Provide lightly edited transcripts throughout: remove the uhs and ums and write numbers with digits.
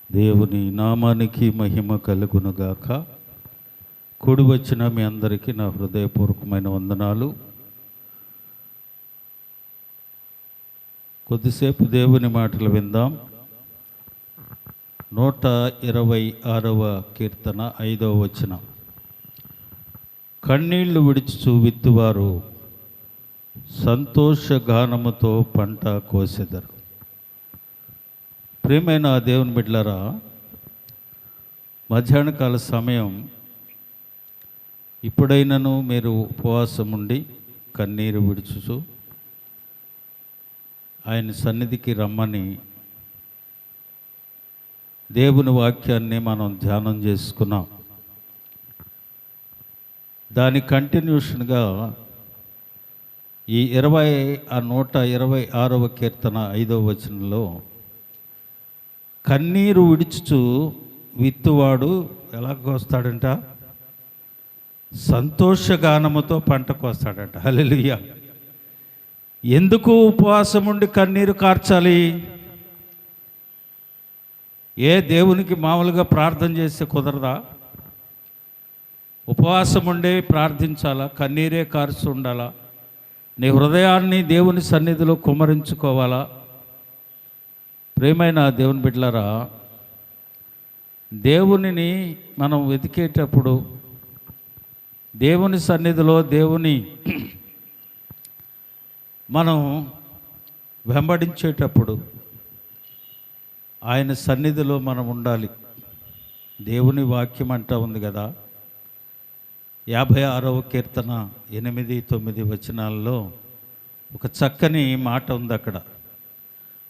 దేవుని నామానికి మహిమ కలుగునుగాక. కూడి వచ్చిన మీ అందరికీ నా హృదయపూర్వకమైన వందనాలు. కొద్దిసేపు దేవుని మాటలు విందాం. 126వ కీర్తన 5వ వచనం. కన్నీళ్లు విడిచుచు విత్తువారు సంతోషగానముతో పంట కోసెదరు. ప్రియమైన దేవుని బిడ్డలారా, మధ్యాహ్నకాల సమయం ఇప్పుడైనను మీరు ఉపవాసం ఉండి కన్నీరు విడుచుచు ఆయన సన్నిధికి రమ్మని దేవుని వాక్యాన్ని మనం ధ్యానం చేసుకున్నాం. దాని కంటిన్యూషన్గా ఈ 126వ కీర్తన 5వ వచనంలో కన్నీరు విడుచుచు విత్తువాడు ఎలా కోస్తాడంట? సంతోషగానముతో పంట కోస్తాడంట. హల్లెలూయా. ఎందుకు ఉపవాసం ఉండి కన్నీరు కార్చాలి? ఏ దేవునికి మామూలుగా ప్రార్థన చేస్తే కుదరదా? ఉపవాసం ఉండి ప్రార్థించాలా? కన్నీరే కార్చి ఉండాలా? నీ హృదయాన్ని దేవుని సన్నిధిలో కుమ్మరించుకోవాలా? ప్రియమైన దేవుని బిడ్డలారా, దేవునిని మనం వెతికేటప్పుడు, దేవుని సన్నిధిలో దేవుని మనం వెంబడించేటప్పుడు ఆయన సన్నిధిలో మనం ఉండాలి. దేవుని వాక్యం అంటా ఉంది కదా, 56వ కీర్తన 8, 9 వచనాల్లో ఒక చక్కని మాట ఉంది అక్కడ.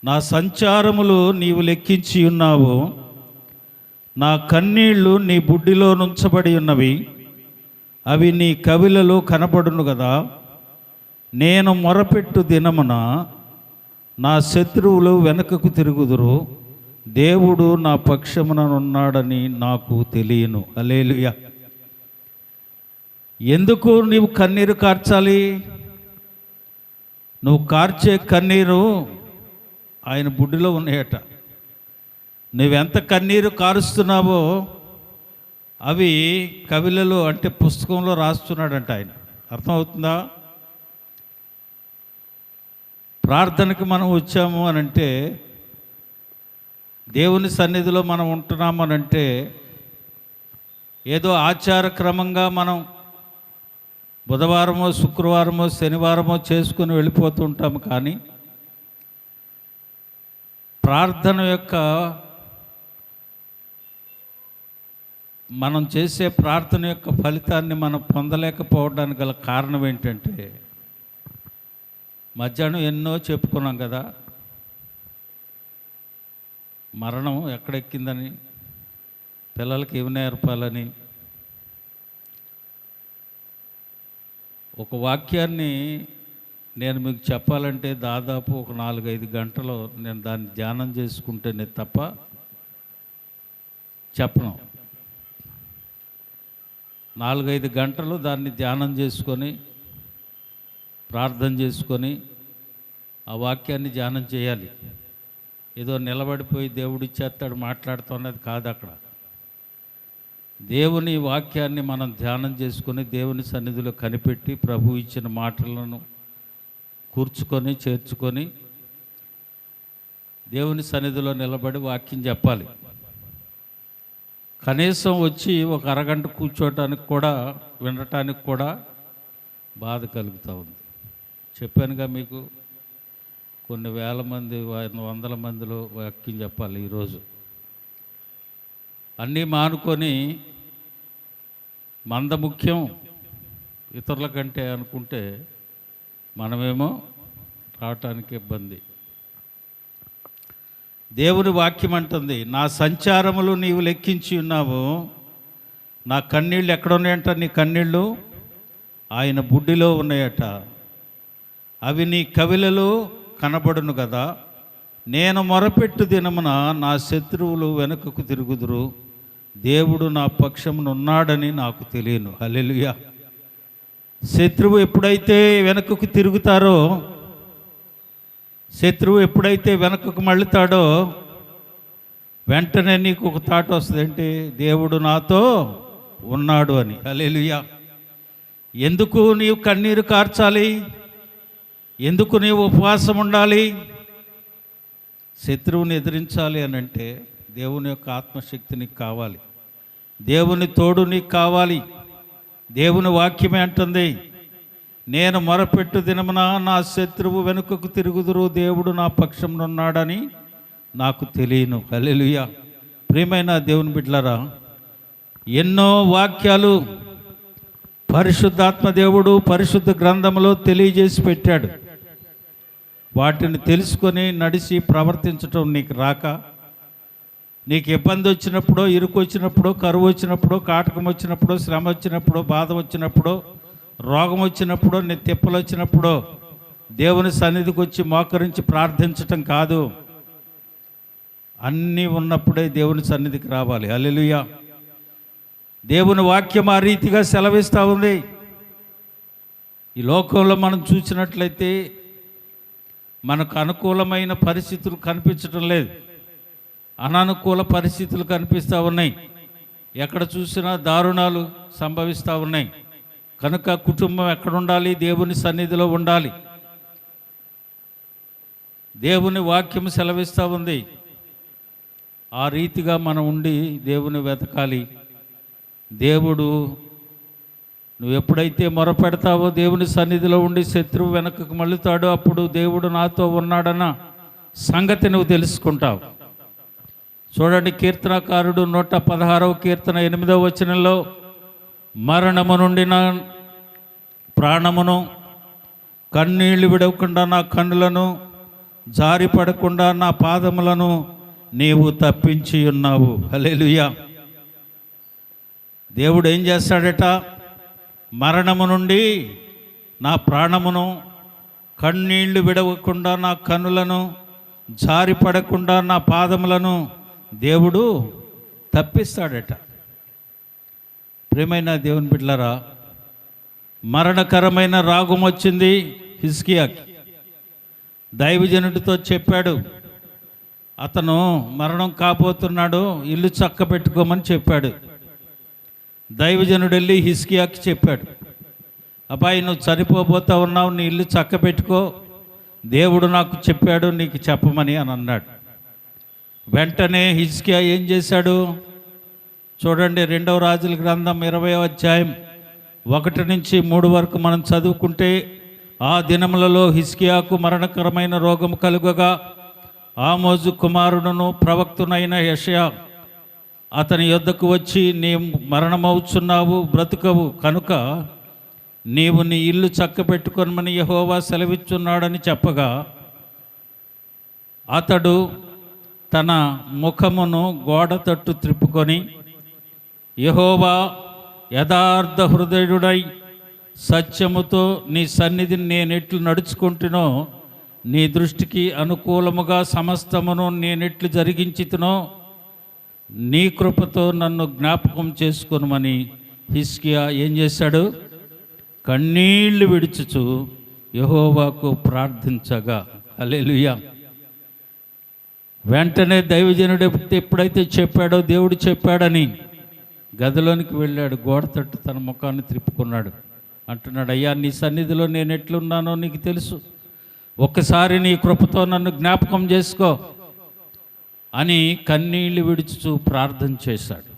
నా సంచారములు నీవు లెక్కించి ఉన్నావు, నా కన్నీళ్లు నీ బుడ్డిలో నుంచబడి ఉన్నవి, అవి నీ కవిలలో కనపడును కదా. నేను మొరపెట్టు దినమున నా శత్రువులు వెనుకకు తిరుగుదురు, దేవుడు నా పక్షముననున్నాడని నాకు తెలియను. హల్లెలూయా. ఎందుకు నీవు కన్నీరు కార్చాలి? నువ్వు కార్చే కన్నీరు ఆయన బుడ్డిలో ఉన్నాయట. నువ్వెంత కన్నీరు కారుస్తున్నావో అవి కవిలలో, అంటే పుస్తకంలో రాస్తున్నాడంట ఆయన. అర్థమవుతుందా? ప్రార్థనకి మనం వచ్చాము అనంటే, దేవుని సన్నిధిలో మనం ఉంటున్నాము అనంటే, ఏదో ఆచారక్రమంగా మనం బుధవారమో శుక్రవారమో శనివారమో చేసుకుని వెళ్ళిపోతూ ఉంటాము. కానీ ప్రార్థన యొక్క మనం చేసే ప్రార్థన యొక్క ఫలితాన్ని మనం పొందలేకపోవడానికి గల కారణం ఏంటంటే, మధ్యాహ్నం ఎన్నో చెప్పుకున్నాం కదా, మరణం ఎక్కడెక్కిందని, పిల్లలకి ఇవి నేర్పాలని. ఒక వాక్యాన్ని నేను మీకు చెప్పాలంటే దాదాపు ఒక 4-5 గంటలు నేను దాన్ని ధ్యానం చేసుకుంటేనే తప్ప చెప్పను. 4-5 గంటలు దాన్ని ధ్యానం చేసుకొని ప్రార్థన చేసుకొని ఆ వాక్యాన్ని ధ్యానం చేయాలి. ఏదో నిలబడిపోయి దేవుడు ఇచ్చేస్తాడు మాట్లాడుతున్నది కాదు. అక్కడ దేవుని వాక్యాన్ని మనం ధ్యానం చేసుకొని దేవుని సన్నిధిలో కనిపెట్టి ప్రభు ఇచ్చిన మాటలను కూర్చుకొని చేర్చుకొని దేవుని సన్నిధిలో నిలబడి వాక్యం చెప్పాలి. కనీసం వచ్చి ఒక అరగంట కూర్చోటానికి కూడా, వినటానికి కూడా బాధ కలుగుతూ ఉంది. చెప్పానుగా మీకు, కొన్ని వేల మంది, వందల మందిలో వాక్యం చెప్పాలి. ఈరోజు అన్నీ మానుకొని మంద ముఖ్యం ఇతరుల కంటే అనుకుంటే మనమేమో రావటానికి ఇబ్బంది. దేవుని వాక్యం అంటుంది, నా సంచారములు నీవు లెక్కించి ఉన్నావు, నా కన్నీళ్ళు ఎక్కడ ఉన్నాయంట? నీ కన్నీళ్ళు ఆయన బుడ్డిలో ఉన్నాయట, అవి నీ కవిలలో కనబడును కదా. నేను మొరపెట్టు దినమున నా శత్రువులు వెనుకకు తిరుగుదురు, దేవుడు నా పక్షమున ఉన్నాడని నాకు తెలియను. హల్లెలూయా. శత్రువు ఎప్పుడైతే వెనుకకు తిరుగుతారో, శత్రువు ఎప్పుడైతే వెనుకకు మళ్ళుతాడో వెంటనే నీకు ఒక థాట్ వస్తుంది, ఏంటి? దేవుడు నాతో ఉన్నాడు అని. హల్లెలూయా. ఎందుకు నీవు కన్నీరు కార్చాలి? ఎందుకు నీవు ఉపవాసం ఉండాలి? శత్రువుని ఎదిరించాలి అని అంటే దేవుని యొక్క ఆత్మశక్తి నీకు కావాలి, దేవుని తోడు నీకు కావాలి. దేవుని వాక్యమే అంటుంది, నేను మొరపెట్టు దినమున నా శత్రువు వెనుకకు తిరుగుదురు, దేవుడు నా పక్షంలో ఉన్నాడని నాకు తెలియను. హల్లెలూయా. ప్రియమైన దేవుని బిడ్డలారా, ఎన్నో వాక్యాలు పరిశుద్ధాత్మ దేవుడు పరిశుద్ధ గ్రంథంలో తెలియజేసి పెట్టాడు. వాటిని తెలుసుకొని నడిచి ప్రవర్తించటం నీకు రాక, నీకు ఇబ్బంది వచ్చినప్పుడో, ఇరుకు వచ్చినప్పుడో, కరువు వచ్చినప్పుడో, కాటకం వచ్చినప్పుడో, శ్రమ వచ్చినప్పుడో, బాధ వచ్చినప్పుడో, రోగం వచ్చినప్పుడో, నీ తిప్పలు వచ్చినప్పుడో దేవుని సన్నిధికి వచ్చి మోకరించి ప్రార్థించటం కాదు. అన్నీ ఉన్నప్పుడే దేవుని సన్నిధికి రావాలి. హల్లెలూయా. దేవుని వాక్యం ఆ రీతిగా సెలవిస్తూ ఉంది. ఈ లోకంలో మనం చూసినట్లయితే మనకు అనుకూలమైన పరిస్థితులు కనిపించడం లేదు, అనానుకూల పరిస్థితులు కనిపిస్తూ ఉన్నాయి. ఎక్కడ చూసినా దారుణాలు సంభవిస్తూ ఉన్నాయి. కనుక కుటుంబం ఎక్కడ ఉండాలి? దేవుని సన్నిధిలో ఉండాలి. దేవుని వాక్యం సెలవిస్తూ ఉంది. ఆ రీతిగా మనం ఉండి దేవుని వెతకాలి. దేవుడు నువ్వు ఎప్పుడైతే మొరపెడతావో, దేవుని సన్నిధిలో ఉండి శత్రువు వెనకకు మళ్ళుతాడో, అప్పుడు దేవుడు నాతో ఉన్నాడన్న సంగతి నువ్వు తెలుసుకుంటావు. చూడండి, కీర్తనకారుడు 116వ కీర్తన 8వ వచనంలో, మరణము నుండి నా ప్రాణమును, కన్నీళ్లు విడవకుండా నా కన్నులను, జారిపడకుండా నా పాదములను నీవు తప్పించి ఉన్నావు. హల్లెలూయా. దేవుడు ఏం చేస్తాడట? మరణము నుండి నా ప్రాణమును, కన్నీళ్లు విడవకుండా నా కన్నులను, జారిపడకుండా నా పాదములను దేవుడు తప్పిస్తాడట. ప్రియమైన దేవుని బిడ్డలారా, మరణకరమైన రాగం వచ్చింది హిజ్కియాకి. దైవజనుడితో చెప్పాడు, అతను మరణం కాబోతున్నాడు, ఇల్లు చక్క పెట్టుకోమని చెప్పాడు. దైవజనుడు వెళ్ళి హిజ్కియాకి చెప్పాడు, అబ్బాయి నువ్వు చనిపోబోతా ఉన్నావు, నీ ఇల్లు చక్క పెట్టుకో, దేవుడు నాకు చెప్పాడు నీకు చెప్పమని అని అన్నాడు. వెంటనే హిజ్కియా ఏం చేశాడు? చూడండి, 2వ రాజుల గ్రంథం 20వ అధ్యాయం 1 నుంచి 3 వరకు మనం చదువుకుంటే, ఆ దినములలో హిజ్కియాకు మరణకరమైన రోగం కలుగగా, ఆమోజు కుమారుడును ప్రవక్తునైన యెషయా అతని యొద్దకు వచ్చి, నీ మరణమవుచున్నావు, బ్రతుకవు, కనుక నీవు నీ ఇల్లు చక్కబెట్టుకొనమని యెహోవా సెలవిచ్చున్నాడని చెప్పగా, అతడు తన ముఖమును గోడ తట్టు త్రిప్పుకొని, యెహోవా యథార్థ హృదయుడై సత్యముతో నీ సన్నిధిని నేనెట్లు నడుచుకుంటునో, నీ దృష్టికి అనుకూలముగా సమస్తమును నేనెట్లు జరిగించుతునో, నీ కృపతో నన్ను జ్ఞాపకం చేసుకొనుమని హిజ్కియా ఏం చేశాడు? కన్నీళ్లు విడుచుచు యెహోవాకు ప్రార్థించగా. హల్లెలూయా. వెంటనే దైవజనుడు ఎప్పుడైతే చెప్పాడో, దేవుడు చెప్పాడని గదిలోనికి వెళ్ళాడు, గోడ తట్టు తన ముఖాన్ని త్రిప్పుకున్నాడు. అంటున్నాడు, అయ్యా నీ సన్నిధిలో నేను ఎట్లున్నానో నీకు తెలుసు, ఒక్కసారి నీ కృపతో నన్ను జ్ఞాపకం చేసుకో అని కన్నీళ్లు విడుచుచు ప్రార్థన చేశాడు.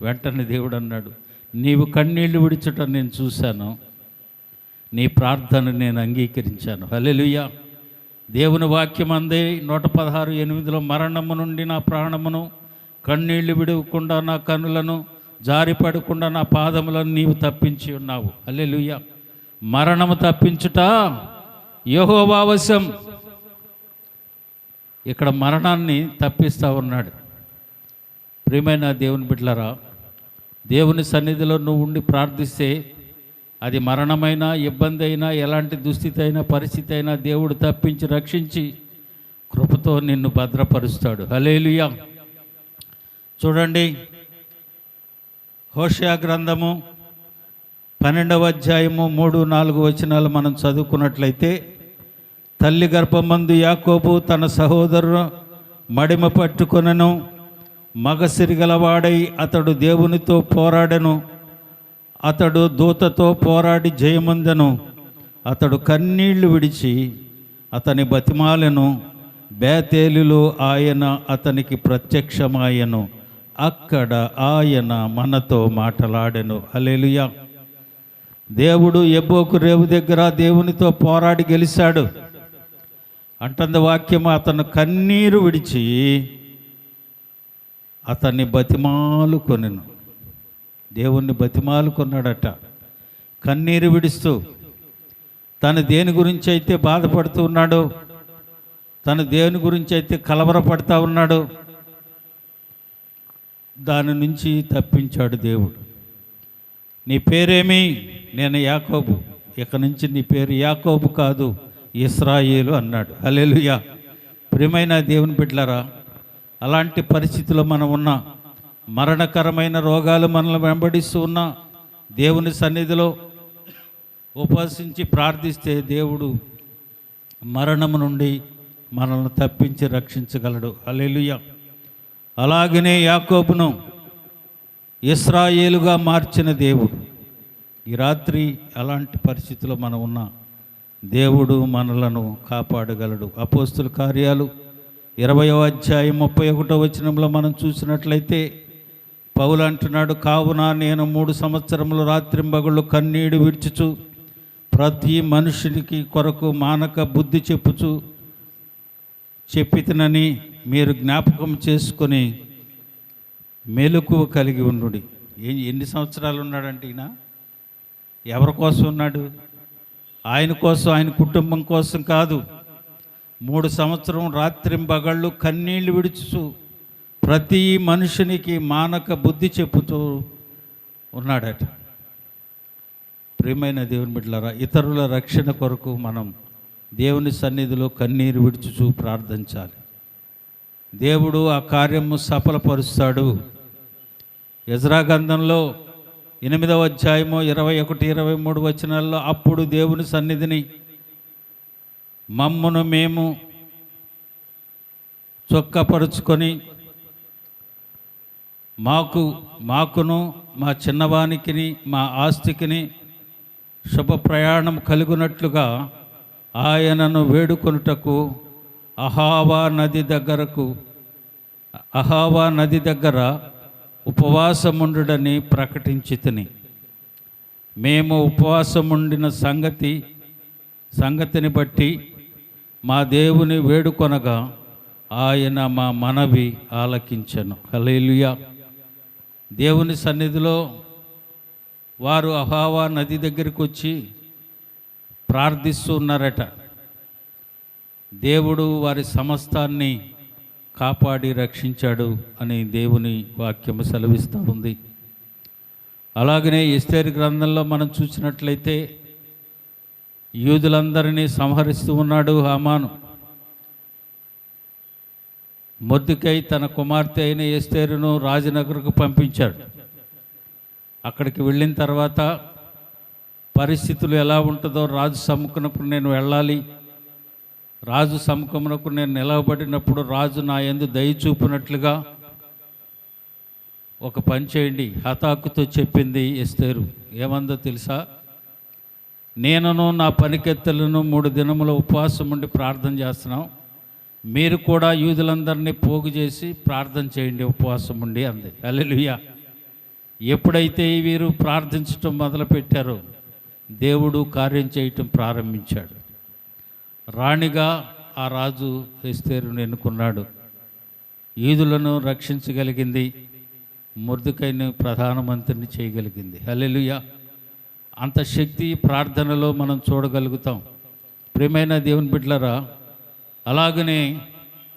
వెంటనే దేవుడు అన్నాడు, నీవు కన్నీళ్లు విడుచుట నేను చూశాను, నీ ప్రార్థన నేను అంగీకరించాను. హల్లెలూయా. దేవుని వాక్యం అందే 116:8, మరణము నుండి నా ప్రాణమును, కన్నీళ్లు విడవకుండా నా కన్నులను, జారిపడకుండా నా పాదములను నీవు తప్పించి ఉన్నావు. హల్లెలూయా. మరణము తప్పించుట యెహోవా వశం. ఇక్కడ మరణాన్ని తప్పిస్తూ ఉన్నాడు. ప్రియమైన దేవుని బిడ్డలారా, దేవుని సన్నిధిలో నువ్వు ఉండి ప్రార్థిస్తే, అది మరణమైన, ఇబ్బంది అయినా, ఎలాంటి దుస్థితి అయినా, పరిస్థితి అయినా దేవుడు తప్పించి రక్షించి కృపతో నిన్ను భద్రపరుస్తాడు. హల్లెలూయా. చూడండి, హోషేయ గ్రంథము 12వ అధ్యాయము 3-4 వచనాలు మనం చదువుకున్నట్లయితే, తల్లి గర్భమందు యాకోబు తన సహోదరుడు మడిమ పట్టుకొనెను, మగసిరిగలవాడై అతడు దేవునితో పోరాడెను. అతడు దూతతో పోరాడి జయముందెను. అతడు కన్నీళ్లు విడిచి అతని బతిమాలెను. బేతేలులో ఆయన అతనికి ప్రత్యక్షమాయెను. అక్కడ ఆయన మనతో మాటలాడెను. హల్లెలూయా. దేవుడు యబ్బోకు రేవు దగ్గర దేవునితో పోరాడి గెలిచాడు అంటుంది వాక్యము. అతను కన్నీరు విడిచి అతన్ని బతిమాలుకొనెను. దేవుణ్ణి బతిమాలుకొన్నాడట కన్నీరు విడుస్తూ. తను దేని గురించి అయితే బాధపడుతూ ఉన్నాడో, తను దేవుని గురించి అయితే కలవరపడతా ఉన్నాడో, దాని నుంచి తప్పించాడు దేవుడు. నీ పేరేమి? నేను యాకోబు. ఇక నుంచి నీ పేరు యాకోబు కాదు, ఇశ్రాయేలు అన్నాడు. హల్లెలూయా. ప్రియమైన దేవుని బిడ్డలారా, అలాంటి పరిస్థితిలో మనం ఉన్న, మరణకరమైన రోగాలు మనల్ని వెంబడిస్తూ ఉన్న, దేవుని సన్నిధిలో ఉపవసించి ప్రార్థిస్తే దేవుడు మరణము నుండి మనల్ని తప్పించి రక్షించగలడు. హల్లెలూయా. అలాగనే యాకోబును ఇశ్రాయేలుగా మార్చిన దేవుడు ఈ రాత్రి అలాంటి పరిస్థితిలో మనం ఉన్న దేవుడు మనలను కాపాడగలడు. అపోస్తుల కార్యాలు 20వ అధ్యాయం 31వ వచనంలో మనం చూసినట్లయితే పౌలు అంటున్నాడు, కావున నేను 3 సంవత్సరములు రాత్రింబగళ్ళు కన్నీడు విడిచుచు ప్రతి మనుషునికి కొరకు మానక బుద్ధి చెప్పితనని మీరు జ్ఞాపకం చేసుకొని మెలకువ కలిగి ఉండుడి. ఎన్ని సంవత్సరాలు ఉన్నాడంటే ఈయన? ఎవరి కోసం ఉన్నాడు? ఆయన కోసం, ఆయన కుటుంబం కోసం కాదు. 3 సంవత్సరం రాత్రింబగళ్ళు కన్నీళ్లు విడుచు ప్రతి మనుషునికి మానక బుద్ధి చెప్పుతూ ఉన్నాడట. ప్రియమైన దేవుని బిడ్డలారా, ఇతరుల రక్షణ కొరకు మనం దేవుని సన్నిధిలో కన్నీరు విడుచుచూ ప్రార్థించాలి. దేవుడు ఆ కార్యము సఫలపరుస్తాడు. ఎజ్రా గ్రంథంలో 8వ అధ్యాయము 21, 23 వచనాల్లో అప్పుడు దేవుని సన్నిధిని మమ్మును మేము చొక్కపరుచుకొని మాకును మా చిన్నవానికిని మా ఆస్తికిని శుభ ప్రయాణం కలుగునట్లుగా ఆయనను వేడుకొనుటకు అహావా నది దగ్గర ఉపవాసముండుడని ప్రకటించితిని. మేము ఉపవాసముండిన సంగతిని బట్టి మా దేవుని వేడుకొనగా ఆయన మా మనవి ఆలకించెను. హల్లెలూయా. దేవుని సన్నిధిలో వారు అహావా నది దగ్గరికి వచ్చి ప్రార్థిస్తూ ఉన్నారట. దేవుడు వారి సమస్తాన్ని కాపాడి రక్షించాడు అని దేవుని వాక్యము సెలవిస్తూ ఉంది. అలాగనే ఎస్తేరు గ్రంథంలో మనం చూసినట్లయితే యూదులందరినీ సంహరిస్తూ ఉన్నాడు హామాను. మొర్దెకై తన కుమార్తె అయిన ఎస్తేరును రాజనగరుకు పంపించాడు. అక్కడికి వెళ్ళిన తర్వాత పరిస్థితులు ఎలా ఉంటుందో, రాజు సమ్ముఖమునకు నేను వెళ్ళాలి, రాజు సమ్ముఖమునకు నేను నిలవబడినప్పుడు రాజు నా యందు దయ చూపినట్లుగా ఒక పని చేయండి. హతాకుతో చెప్పింది ఎస్తేరు. ఏమందో తెలుసా? నేనును నా పనికెత్తలను 3 దినముల ఉపవాసం ఉండి ప్రార్థన చేస్తున్నాం, మీరు కూడా యూదులందరినీ పోగు చేసి ప్రార్థన చేయండి ఉపవాసం ఉండి అంది. హల్లెలూయా. ఎప్పుడైతే వీరు ప్రార్థించటం మొదలుపెట్టారో దేవుడు కార్యం చేయటం ప్రారంభించాడు. రాణిగా ఆ రాజు ఎస్తేరును ఎన్నుకున్నాడు. యూదులను రక్షించగలిగింది, మొర్దెకైని ప్రధానమంత్రిని చేయగలిగింది. హల్లెలూయా. అంత శక్తి ప్రార్థనలో మనం చూడగలుగుతాం. ప్రియమైన దేవుని బిడ్డలారా, అలాగనే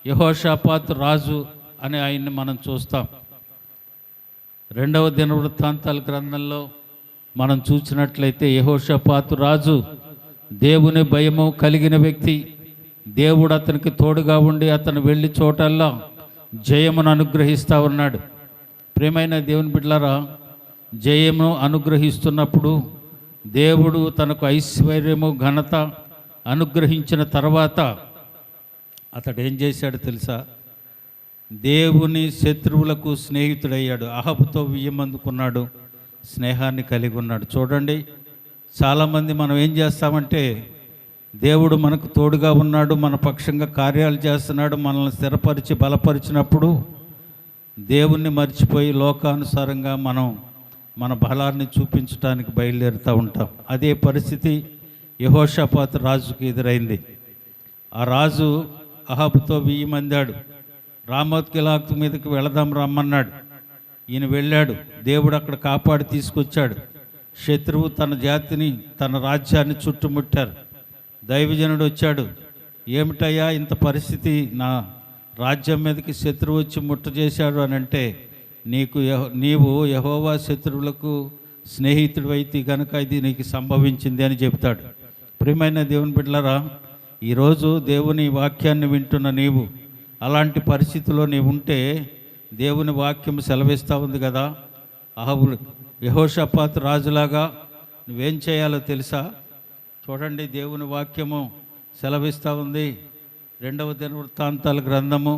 యెహోషాపాతు రాజు అని ఆయన్ని మనం చూస్తాం. 2వ దినవృత్తాంతాల గ్రంథంలో మనం చూసినట్లయితే యెహోషాపాతు రాజు దేవుని భయము కలిగిన వ్యక్తి. దేవుడు అతనికి తోడుగా ఉండి అతను వెళ్ళి చోటల్లా జయమును అనుగ్రహిస్తూ ఉన్నాడు. ప్రియమైన దేవుని బిడ్డలారా, జయమును అనుగ్రహిస్తున్నప్పుడు దేవుడు తనకు ఐశ్వర్యము ఘనత అనుగ్రహించిన తర్వాత అతడు ఏం చేశాడు తెలుసా? దేవుని శత్రువులకు స్నేహితుడయ్యాడు. అహబుతో వియ్యమందుకున్నాడు, స్నేహాన్ని కలిగి ఉన్నాడు. చూడండి, చాలామంది మనం ఏం చేస్తామంటే దేవుడు మనకు తోడుగా ఉన్నాడు, మన పక్షంగా కార్యాలు చేస్తున్నాడు, మనల్ని స్థిరపరిచి బలపరిచినప్పుడు దేవుణ్ణి మర్చిపోయి లోకానుసారంగా మనం మన బలాన్ని చూపించడానికి బయలుదేరుతూ ఉంటాం. అదే పరిస్థితి యెహోషాపాతు రాజుకు ఎదురైంది. ఆ రాజు అహాబుతో వియ్యమందాడు. రామోత్ గిలాదు మీదకి వెళదాం రమ్మన్నాడు. ఈయన వెళ్ళాడు. దేవుడు అక్కడ కాపాడి తీసుకొచ్చాడు. శత్రువు తన జాతిని, తన రాజ్యాన్ని చుట్టుముట్టారు. దైవజనుడు వచ్చాడు. ఏమిటయ్యా ఇంత పరిస్థితి, నా రాజ్యం మీదకి శత్రువు వచ్చి ముట్ట చేశాడు అని అంటే, నీవు యెహోవా శత్రువులకు స్నేహితుడు అయితే కనుక ఇది నీకు సంభవించింది అని చెప్తాడు. ప్రియమైన దేవుని బిడ్డలారా, ఈరోజు దేవుని వాక్యాన్ని వింటున్న నీవు అలాంటి పరిస్థితిలో నీవు ఉంటే దేవుని వాక్యం సెలవిస్తూ ఉంది కదా. యెహోషాపాతు రాజులాగా నువ్వేం చేయాలో తెలుసా? చూడండి, దేవుని వాక్యము సెలవిస్తూ ఉంది. 2వ దినవృత్తాంతాల గ్రంథము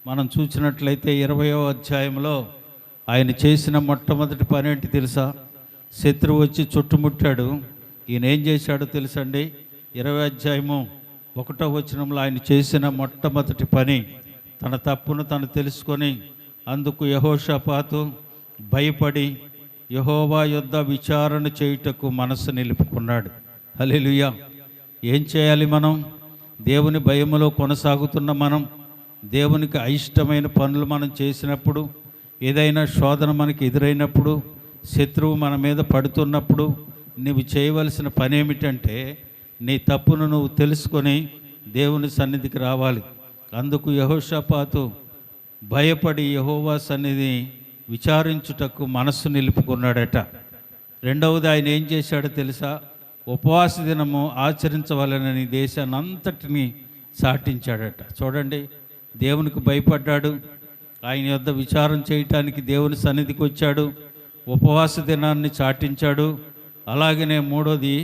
మనం చూసినట్లయితే 20వ అధ్యాయంలో ఆయన చేసిన మొట్టమొదటి పని ఏంటి తెలుసా? శత్రువు వచ్చి చుట్టుముట్టాడు. ఈయన ఏం చేశాడో తెలుసండి? 20వ అధ్యాయము 1వ వచనంలో ఆయన చేసిన మొట్టమొదటి పని, తన తప్పును తను తెలుసుకొని అందుకు యెహోషాపాతు భయపడి యెహోవా యొద్ద విచారణ చేయుటకు మనసు నిలుపుకున్నాడు. హల్లెలూయా. ఏం చేయాలి మనం? దేవుని భయములో కొనసాగుతున్న మనం, దేవునికి అయిష్టమైన పనులు మనం చేసినప్పుడు, ఏదైనా శోధన మనకి ఎదురైనప్పుడు, శత్రువు మన మీద పడుతున్నప్పుడు నువ్వు చేయవలసిన పని ఏమిటంటే నీ తప్పును నువ్వు తెలుసుకొని దేవుని సన్నిధికి రావాలి. అందుకు యెహోషాపాతు భయపడి యెహోవా సన్నిధి విచారించుటకు మనస్సు నిలుపుకున్నాడట. రెండవది ఆయన ఏం చేశాడో తెలుసా? ఉపవాస దినము ఆచరించవాలనని దేశాన్ని అంతటిని చాటించాడట. చూడండి, దేవునికి భయపడ్డాడు, ఆయన యొద్ద విచారం చేయటానికి దేవుని సన్నిధికి వచ్చాడు, ఉపవాస దినాన్ని చాటించాడు. అలాగనే మూడోది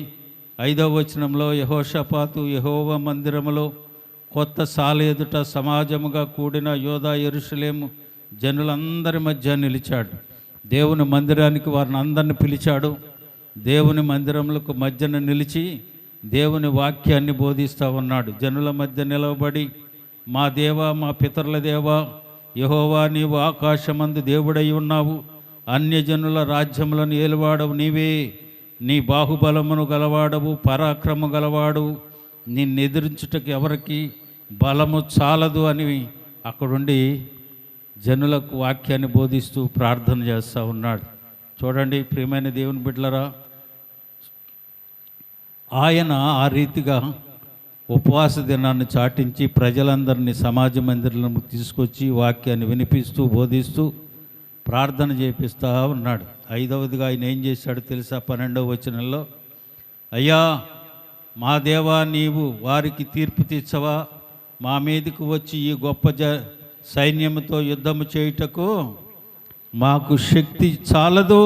5వ వచనంలో యెహోషాపాతు యెహోవా మందిరములో కొత్త సాల ఎదుట సమాజముగా కూడిన యోధా యెరూషలేము జనులందరి మధ్య నిలిచాడు. దేవుని మందిరానికి వారిని అందరిని పిలిచాడు. దేవుని మందిరములకు మధ్యన నిలిచి దేవుని వాక్యాన్ని బోధిస్తూ ఉన్నాడు. జనుల మధ్య నిలవబడి, మా దేవా, మా పితరుల దేవా యెహోవా, నీవు ఆకాశమందు దేవుడై ఉన్నావు, అన్యజనుల రాజ్యములను ఏలువాడవు నీవే, నీ బాహుబలమును గలవాడవు, పరాక్రమ గలవాడు, నిన్ను ఎదిరించుటకు ఎవరికి బలము చాలదు అని అక్కడుండి జనులకు వాక్యాన్ని బోధిస్తూ ప్రార్థన చేస్తూ ఉన్నాడు. చూడండి ప్రియమైన దేవుని బిడ్డలారా, ఆయన ఆ రీతిగా ఉపవాస దినాన్ని చాటించి ప్రజలందరినీ సమాజ మందిరంలో తీసుకొచ్చి వాక్యాన్ని వినిపిస్తూ బోధిస్తూ ప్రార్థన చేపిస్తూ ఉన్నాడు. 5వదిగా ఆయన ఏం చేశాడు తెలుసా? 12వ వచనంలో, అయ్యా మా దేవా, నీవు వారికి తీర్పు తీర్చవా? మా మీదకు వచ్చి ఈ గొప్ప సైన్యముతో యుద్ధము చేయుటకు మాకు శక్తి చాలదు.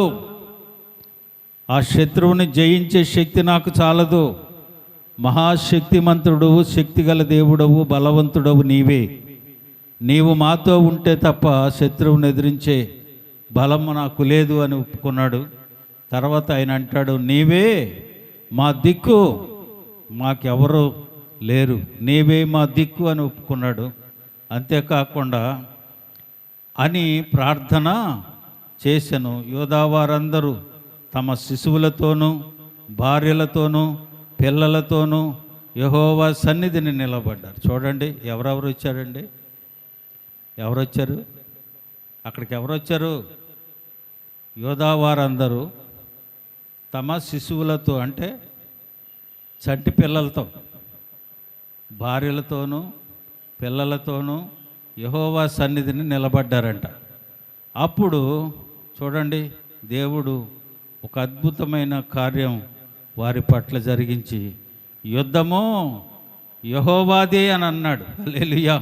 ఆ శత్రువుని జయించే శక్తి నాకు చాలదు. మహాశక్తిమంతుడు, శక్తిగల దేవుడవు, బలవంతుడవు నీవే. నీవు మాతో ఉంటే తప్ప శత్రువుని ఎదిరించే బలము నాకు లేదు అని ఒప్పుకున్నాడు. తర్వాత ఆయన అంటాడు, నీవే మా దిక్కు, మాకెవరు లేరు, నీవే మా దిక్కు అని ఒప్పుకున్నాడు. అంతేకాకుండా అని ప్రార్థన చేసెను. యోధావారందరూ తమ శిశువులతోనూ భార్యలతోనూ పిల్లలతోనూ యెహోవా సన్నిధిని నిలబడ్డారు. చూడండి, ఎవరెవరు వచ్చారండి? ఎవరు వచ్చారు అక్కడికి? ఎవరు వచ్చారు? యోధావారందరూ తమ శిశువులతో, అంటే చంటి పిల్లలతో, భార్యలతోనూ పిల్లలతోనూ యెహోవా సన్నిధిని నిలబడ్డారంట. అప్పుడు చూడండి, దేవుడు ఒక అద్భుతమైన కార్యం వారి పట్ల జరిగించి, యుద్ధము యెహోవాదే అని అన్నాడు. హల్లెలూయా.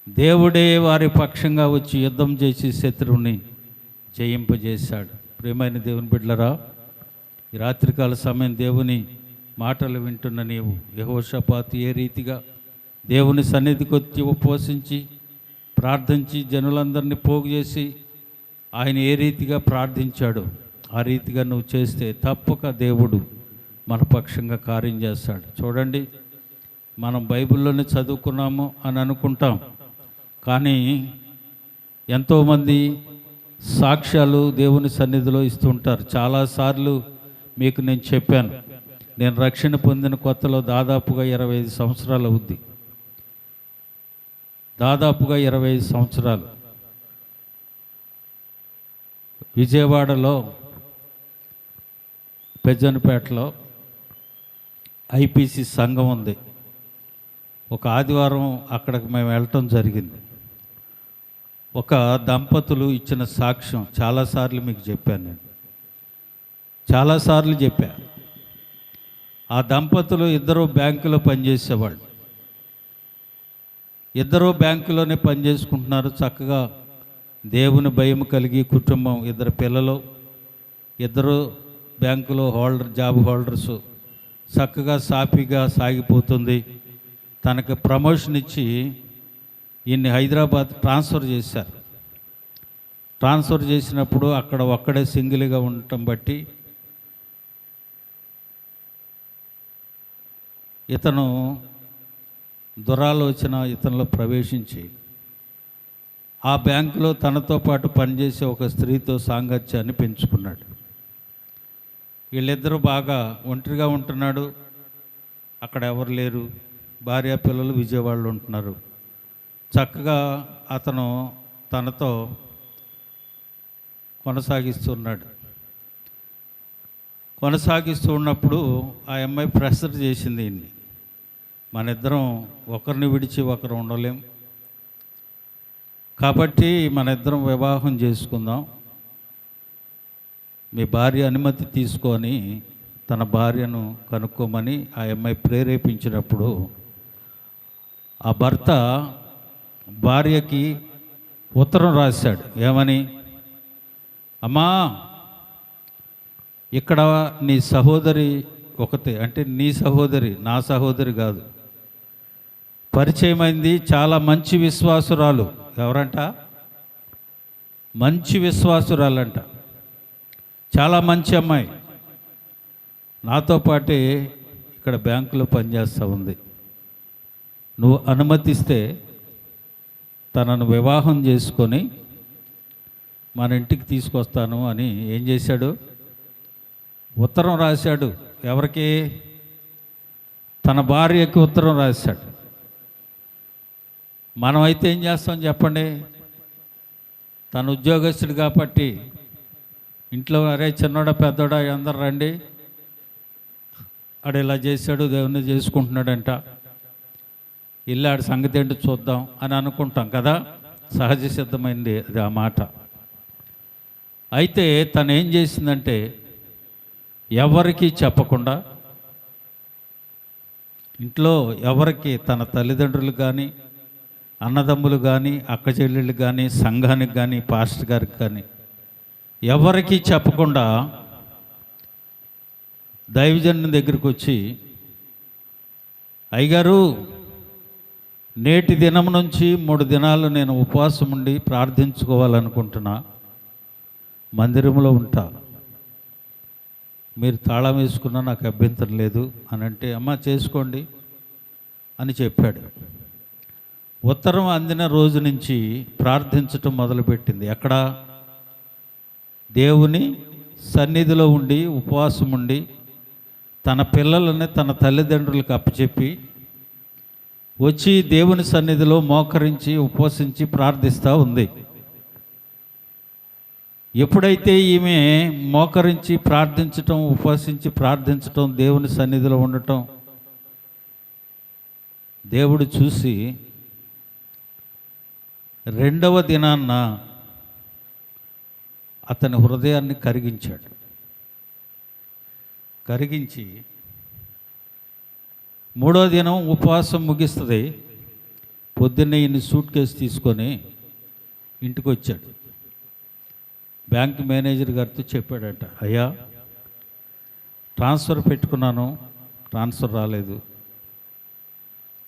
దేవుడే వారి పక్షంగా వచ్చి యుద్ధం చేసి శత్రువుని జయింపజేశాడు. ప్రియమైన దేవుని బిడ్డలారా, ఈ రాత్రికాల సమయం దేవుని మాటలు వింటున్న నీవు యెహోషాపాతు ఏ రీతిగా దేవుని సన్నిధికి వచ్చి ఉపవసించి ప్రార్థించి జనులందరినీ పోగు చేసి ఆయన ఏ రీతిగా ప్రార్థించాడు ఆ రీతిగా నువ్వు చేస్తే తప్పక దేవుడు మన పక్షంగా కార్యం చేస్తాడు. చూడండి, మనం బైబిల్లోనే చదువుకున్నాము అని అనుకుంటాం, కానీ ఎంతోమంది సాక్ష్యాలు దేవుని సన్నిధిలో ఇస్తుంటారు. చాలాసార్లు మీకు నేను చెప్పాను, నేను రక్షణ పొందిన కొత్తలో దాదాపుగా 25 సంవత్సరాలు అవుద్ది. దాదాపుగా 25 సంవత్సరాలు. విజయవాడలో పెజ్జనపేటలో ఐపీసీ సంఘం ఉంది. ఒక ఆదివారం అక్కడికి మేము వెళ్ళటం జరిగింది. ఒక దంపతులు ఇచ్చిన సాక్ష్యం చాలాసార్లు మీకు చెప్పాను, నేను చాలాసార్లు చెప్పాను. ఆ దంపతులు ఇద్దరు బ్యాంకులో పనిచేసేవాళ్ళు. ఇద్దరు బ్యాంకులోనే పనిచేసుకుంటున్నారు. చక్కగా దేవుని భయం కలిగి కుటుంబం, ఇద్దరు పిల్లలు, ఇద్దరు బ్యాంకులో జాబ్ హోల్డర్స్, చక్కగా సాఫీగా సాగిపోతుంది. తనకు ప్రమోషన్ ఇచ్చి ఈయన్ని హైదరాబాద్ ట్రాన్స్ఫర్ చేశారు. ట్రాన్స్ఫర్ చేసినప్పుడు అక్కడ ఒక్కడే సింగిల్గా ఉండటం బట్టి ఇతను దురాలోచన ఇతనిలో ప్రవేశించి ఆ బ్యాంకులో తనతో పాటు పనిచేసే ఒక స్త్రీతో సాంగత్యాన్ని పెంచుకున్నాడు. వీళ్ళిద్దరూ బాగా ఒంటరిగా ఉంటున్నాడు. అక్కడ ఎవరు లేరు, భార్య పిల్లలు విజయవాడలో ఉంటున్నారు. చక్కగా అతను తనతో కొనసాగిస్తూ ఉన్నప్పుడు ఆ అమ్మాయి ప్రెషర్ చేసింది ఈయన్ని, మన ఇద్దరం ఒకరిని విడిచి ఒకరు ఉండలేం కాబట్టి మన ఇద్దరం వివాహం చేసుకుందాం, మీ భార్య అనుమతి తీసుకొని తన భార్యను కనుక్కోమని ఆ అమ్మాయి ప్రేరేపించినప్పుడు ఆ భర్త భార్యకి ఉత్తరం రాశాడు. ఏమని? అమ్మా, ఇక్కడ నీ సహోదరి ఒకతే, అంటే నీ సహోదరి, నా సహోదరి కాదు, పరిచయమైంది, చాలా మంచి విశ్వాసురాలు. ఎవరంట? మంచి విశ్వాసురాలంట, చాలా మంచి అమ్మాయి, నాతో పాటే ఇక్కడ బ్యాంకులో పనిచేస్తూ ఉంది. నువ్వు అనుమతిస్తే తనను వివాహం చేసుకొని మన ఇంటికి తీసుకొస్తాను అని ఏం చేశాడు? ఉత్తరం రాశాడు. ఎవరికి? తన భార్యకి ఉత్తరం రాశాడు. మనమైతే ఏం చేస్తాం చెప్పండి? తన ఉద్యోగస్తుడు కాబట్టి ఇంట్లో, అరే చిన్నోడా పెద్దోడా అందరు రండి, ఆడు ఇలా చేశాడు, దేవుని చేసుకుంటున్నాడంట, ఇల్లు ఆడి సంగతి ఏంటో చూద్దాం అని అనుకుంటాం కదా, సహజ సిద్ధమైంది అది ఆ మాట. అయితే తను ఏం చేసిందంటే ఎవరికి చెప్పకుండా, ఇంట్లో ఎవరికి, తన తల్లిదండ్రులు కానీ, అన్నదమ్ములు కానీ, అక్క చెల్లెళ్ళు కానీ, సంఘానికి కానీ, పాస్టర్ గారికి కానీ ఎవరికి చెప్పకుండా దైవజనుని దగ్గరికి వచ్చి, అయ్యగారు, నేటి దినం నుంచి 3 దినాలు నేను ఉపవాసం ఉండి ప్రార్థించుకోవాలనుకుంటున్నా, మందిరంలో ఉంటా, మీరు తాళం వేసుకున్నా నాకు అభ్యంతరం లేదు అని అంటే, అమ్మ చేసుకోండి అని చెప్పాడు. ఉత్తరం అందిన రోజు నుంచి ప్రార్థించటం మొదలుపెట్టింది. ఎక్కడ? దేవుని సన్నిధిలో ఉండి ఉపవాసం ఉండి తన పిల్లలని తన తల్లిదండ్రులకు అప్పచెప్పి వచ్చి దేవుని సన్నిధిలో మోకరించి ఉపవసించి ప్రార్థిస్తూ ఉంది. ఎప్పుడైతే ఈమె మోకరించి ప్రార్థించటం, ఉపవసించి ప్రార్థించటం, దేవుని సన్నిధిలో ఉండటం దేవుడు చూసి 2వ దినాన్న అతని హృదయాన్ని కరిగించాడు. కరిగించి 3వ దినం ఉపవాసం ముగిస్తుంది. పొద్దున్నే ఈయన సూట్ కేసు తీసుకొని ఇంటికి వచ్చాడు. బ్యాంక్ మేనేజర్ గారితో చెప్పాడట, అయ్యా ట్రాన్స్ఫర్ పెట్టుకున్నాను, ట్రాన్స్ఫర్ రాలేదు,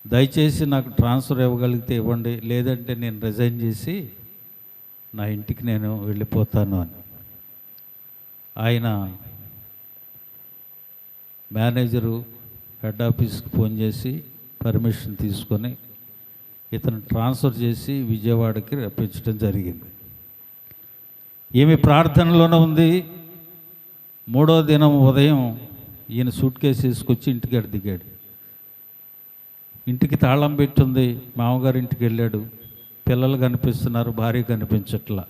దయచేసి నాకు ట్రాన్స్ఫర్ ఇవ్వగలిగితే ఇవ్వండి, లేదంటే నేను రిజైన్ చేసి నా ఇంటికి నేను వెళ్ళిపోతాను అని. ఆయన మేనేజరు హెడ్ ఆఫీస్కి ఫోన్ చేసి పర్మిషన్ తీసుకొని ఇతను ట్రాన్స్ఫర్ చేసి విజయవాడకి రప్పించడం జరిగింది. ఈమె ప్రార్థనలోనే ఉంది. 3వ దినం ఉదయం ఈయన సూట్ కేసు వేసుకొచ్చి ఇంటికి దిగాడు. ఇంటికి తాళం పెట్టుంది. మామగారి ఇంటికి వెళ్ళాడు. పిల్లలు కనిపిస్తున్నారు, భార్య కనిపించట్లా.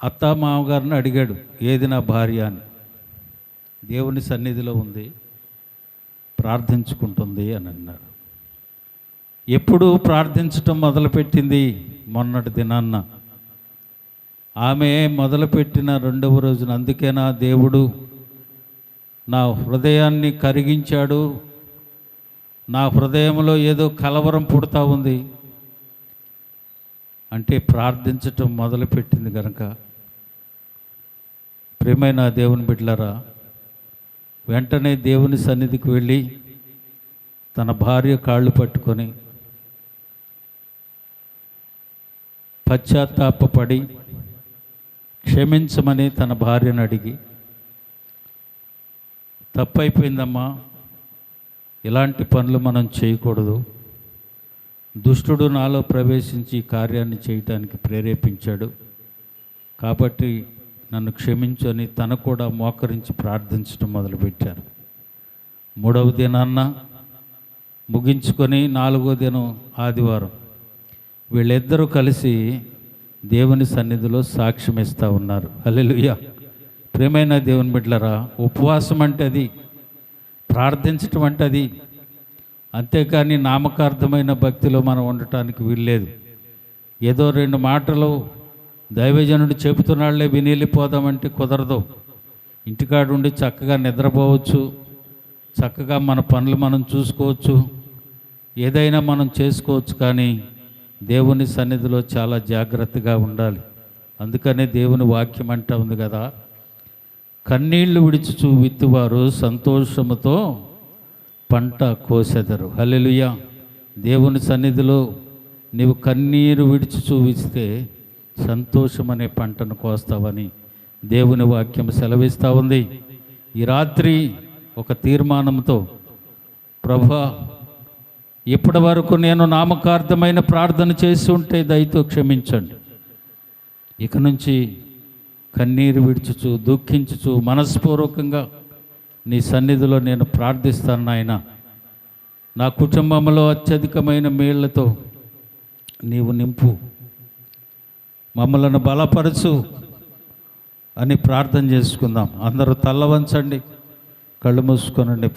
అత్త మామగారిని అడిగాడు, ఏది నా భార్య అని. దేవుని సన్నిధిలో ఉంది, ప్రార్థించుకుంటుంది అని అన్నాడు. ఎప్పుడు ప్రార్థించటం మొదలుపెట్టింది? మొన్నటి దినాన్న. ఆమె మొదలుపెట్టిన 2వ రోజున. అందుకేనా దేవుడు నా హృదయాన్ని కరిగించాడు, నా హృదయంలో ఏదో కలవరం పుడతా ఉంది అంటే ప్రార్థించటం మొదలుపెట్టింది కనుక. ప్రియమైన దేవుని బిడ్డలారా, వెంటనే దేవుని సన్నిధికి వెళ్ళి తన భార్య కాళ్ళు పట్టుకొని పశ్చాత్తాపపడి క్షమించమని తన భార్యను అడిగి, తప్పైపోయిందమ్మా, ఇలాంటి పనులు మనం చేయకూడదు, దుష్టుడు నాలో ప్రవేశించి ఈ కార్యాన్ని చేయటానికి ప్రేరేపించాడు, కాబట్టి నన్ను క్షమించని తను కూడా మోకరించి ప్రార్థించడం మొదలుపెట్టారు. 3వ దినాన్న ముగించుకొని 4వ దినం ఆదివారం వీళ్ళిద్దరూ కలిసి దేవుని సన్నిధిలో సాక్ష్యం ఇస్తూ ఉన్నారు. హల్లెలూయా. ప్రియమైన దేవుని బిడ్డలారా, ఉపవాసం అంటే అది, ప్రార్థించటం అంటే అది. అంతేకాని నామకార్థమైన భక్తిలో మనం ఉండటానికి వీల్లేదు. ఏదో 2 మాటలు దైవజనుడు చెబుతున్నాళ్లే విని వెళ్ళిపోదామంటే కుదరదు. ఇంటికాడుండి చక్కగా నిద్రపోవచ్చు, చక్కగా మన పనులు మనం చూసుకోవచ్చు, ఏదైనా మనం చేసుకోవచ్చు. కానీ దేవుని సన్నిధిలో చాలా జాగ్రత్తగా ఉండాలి. అందుకనే దేవుని వాక్యం అంటా ఉంది కదా, కన్నీళ్లు విడిచుచు విత్తువారు సంతోషముతో పంట కోసెదరు. హల్లెలూయా. దేవుని సన్నిధిలో నీవు కన్నీరు విడిచుచు విస్తే సంతోషం అనే పంటను కోస్తావని దేవుని వాక్యం సెలవిస్తూ ఉంది. ఈ రాత్రి ఒక తీర్మానంతో, ప్రభువా, ఇప్పటి వరకు నేను నామకార్థమైన ప్రార్థన చేసి ఉంటే దయతో క్షమించండి. ఇక నుంచి కన్నీరు విడుచుచు దుఃఖించుచు మనస్పూర్వకంగా నీ సన్నిధిలో నేను ప్రార్థిస్తాను నాయన. నా కుటుంబంలో అత్యధికమైన మేళ్లతో నీవు నింపు, మమ్మలను బలపరచు అని ప్రార్థన చేసుకుందాం. అందరూ తల్ల వంచండి, కళ్ళు మూసుకొనండి.